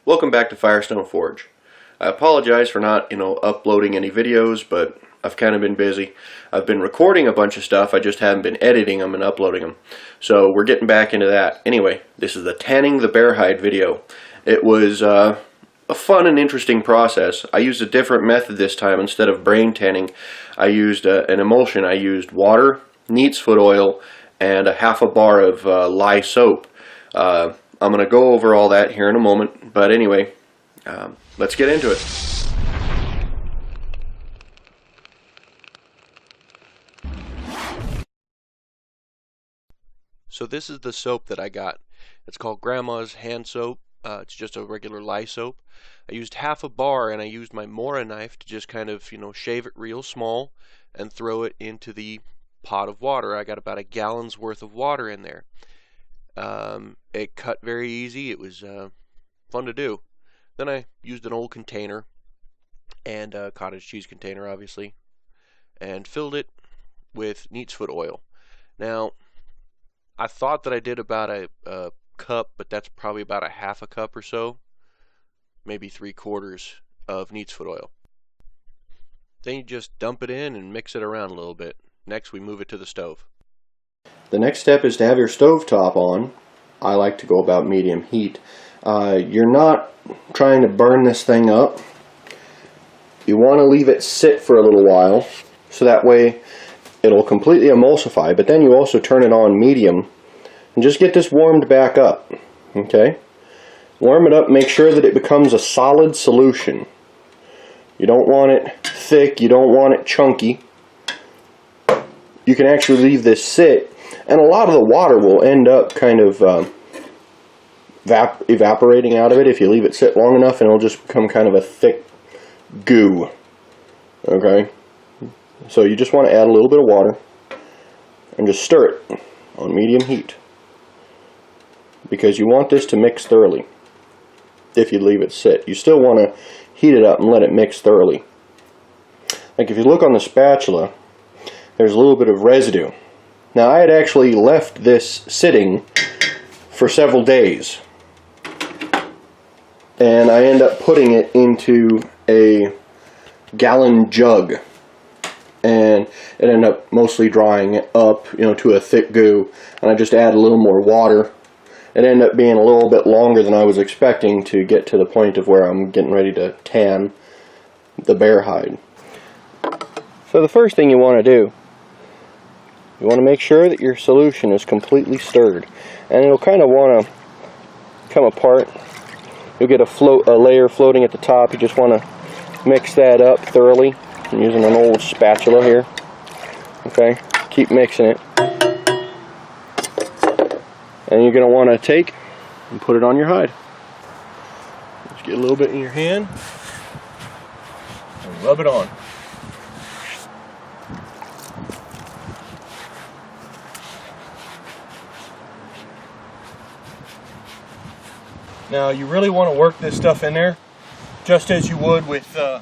Welcome back to Firestone Forge. I apologize for not, uploading any videos, but I've kind of been busy. I've been recording a bunch of stuff, I just haven't been editing them and uploading them. So we're getting back into that. Anyway, this is the tanning the bear hide video. It was a fun and interesting process. I used a different method this time. Instead of brain tanning, I used an emulsion. I used water, neat's foot oil, and a half a bar of lye soap. I'm going to go over all that here in a moment, but anyway, let's get into it. So this is the soap that I got. It's called Grandma's hand soap. It's just a regular lye soap. I used half a bar, and I used my Mora knife to just kind of, shave it real small and throw it into the pot of water. I got about a gallon's worth of water in there. It cut very easy. It was fun to do. Then I used an old container, and a cottage cheese container obviously, and filled it with neat's foot oil. Now I thought that I did about a cup, but that's probably about a half a cup or so, maybe 3/4 of neat's foot oil. Then you just dump it in and mix it around a little bit. Next we move it to the stove. The next step is to have your stove top on. I like to go about medium heat. You're not trying to burn this thing up. You want to leave it sit for a little while, so that way it'll completely emulsify, but then you also turn it on medium and just get this warmed back up. Okay? Warm it up, make sure that it becomes a solid solution. You don't want it thick, you don't want it chunky. You can actually leave this sit, and a lot of the water will end up kind of evaporating out of it if you leave it sit long enough, and it'll just become kind of a thick goo. Okay? So you just want to add a little bit of water and just stir it on medium heat, because you want this to mix thoroughly. If you leave it sit, you still want to heat it up and let it mix thoroughly. Like if you look on the spatula, there's a little bit of residue. Now I had actually left this sitting for several days, and I end up putting it into a gallon jug, and it ended up mostly drying up, to a thick goo, and I just add a little more water. It ended up being a little bit longer than I was expecting to get to the point of where I'm getting ready to tan the bear hide. So the first thing you want to do, you want to make sure that your solution is completely stirred, and it'll kind of want to come apart. You'll get a layer floating at the top. You just want to mix that up thoroughly. I'm using an old spatula here. Okay, keep mixing it. And you're going to want to take and put it on your hide. Just get a little bit in your hand and rub it on. Now you really want to work this stuff in there just as you would with the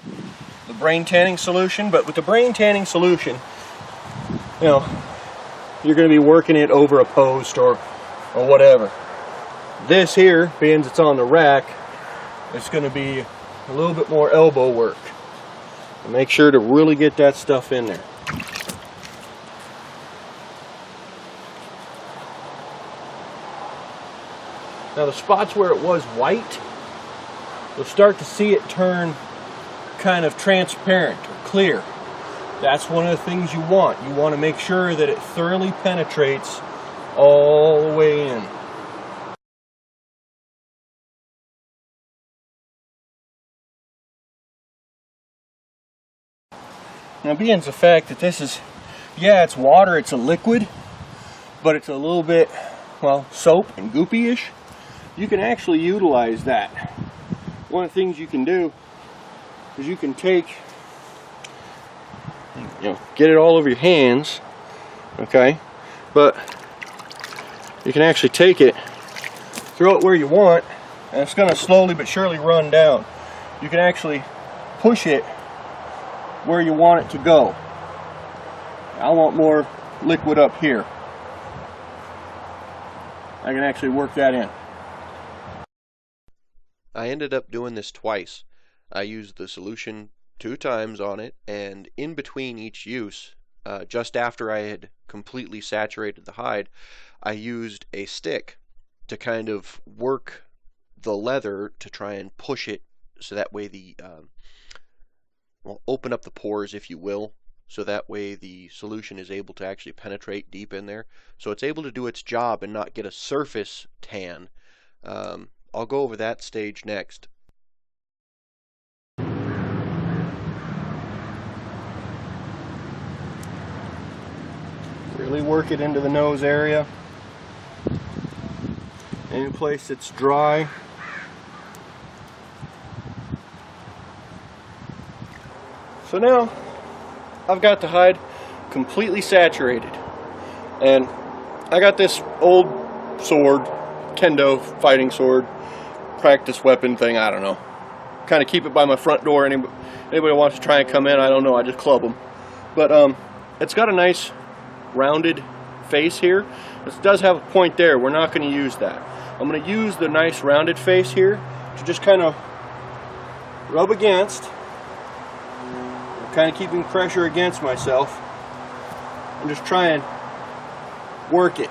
brain tanning solution, but with the brain tanning solution, you're going to be working it over a post or whatever. This here, being it's on the rack, it's going to be a little bit more elbow work. And make sure to really get that stuff in there. Now the spots where it was white, you'll start to see it turn kind of transparent or clear. That's one of the things you want. You want to make sure that it thoroughly penetrates all the way in. Now being the fact that this is, it's water, it's a liquid, but it's a little bit, soap and goopy-ish, you can actually utilize that. One of the things you can do is you can take, get it all over your hands, okay, but you can actually take it, throw it where you want, and it's going to slowly but surely run down. You can actually push it where you want it to go. I want more liquid up here. I can actually work that in. I ended up doing this twice. I used the solution 2 times on it, and in between each use, just after I had completely saturated the hide, I used a stick to kind of work the leather to try and push it so that way well, open up the pores, if you will, so that way the solution is able to actually penetrate deep in there. So it's able to do its job and not get a surface tan. I'll go over that stage next. Really work it into the nose area. Any place that's dry. So now I've got the hide completely saturated, and I got this old sword, kendo fighting sword, practice weapon thing, I don't know. Kind of keep it by my front door. Anybody wants to try and come in, I don't know, I just club them. But it's got a nice rounded face here. It does have a point there. We're not going to use that. I'm going to use the nice rounded face here to just kind of rub against. I'm kind of keeping pressure against myself and just try and work it.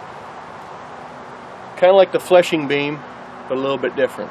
Kind of like the fleshing beam, but a little bit different.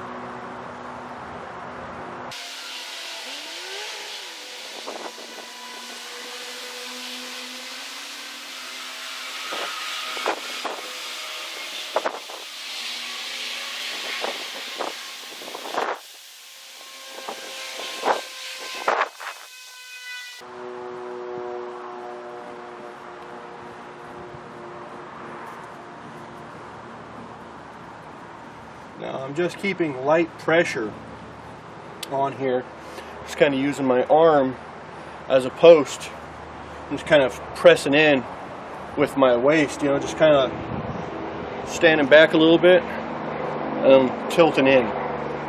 Now I'm just keeping light pressure on here, just kind of using my arm as a post, and just kind of pressing in with my waist, you know, just kind of standing back a little bit and I'm tilting in.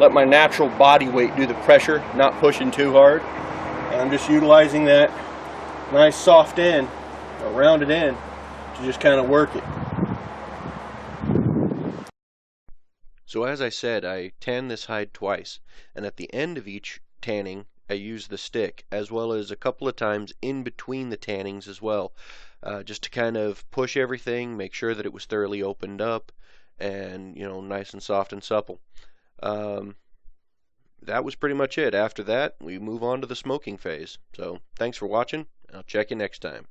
Let my natural body weight do the pressure, not pushing too hard. And I'm just utilizing that nice soft end, a rounded end, to just kind of work it. So as I said, I tanned this hide twice, and at the end of each tanning, I used the stick, as well as a couple of times in between the tannings as well, just to kind of push everything, make sure that it was thoroughly opened up, and, you know, nice and soft and supple. That was pretty much it. After that, we move on to the smoking phase. So thanks for watching, and I'll check you next time.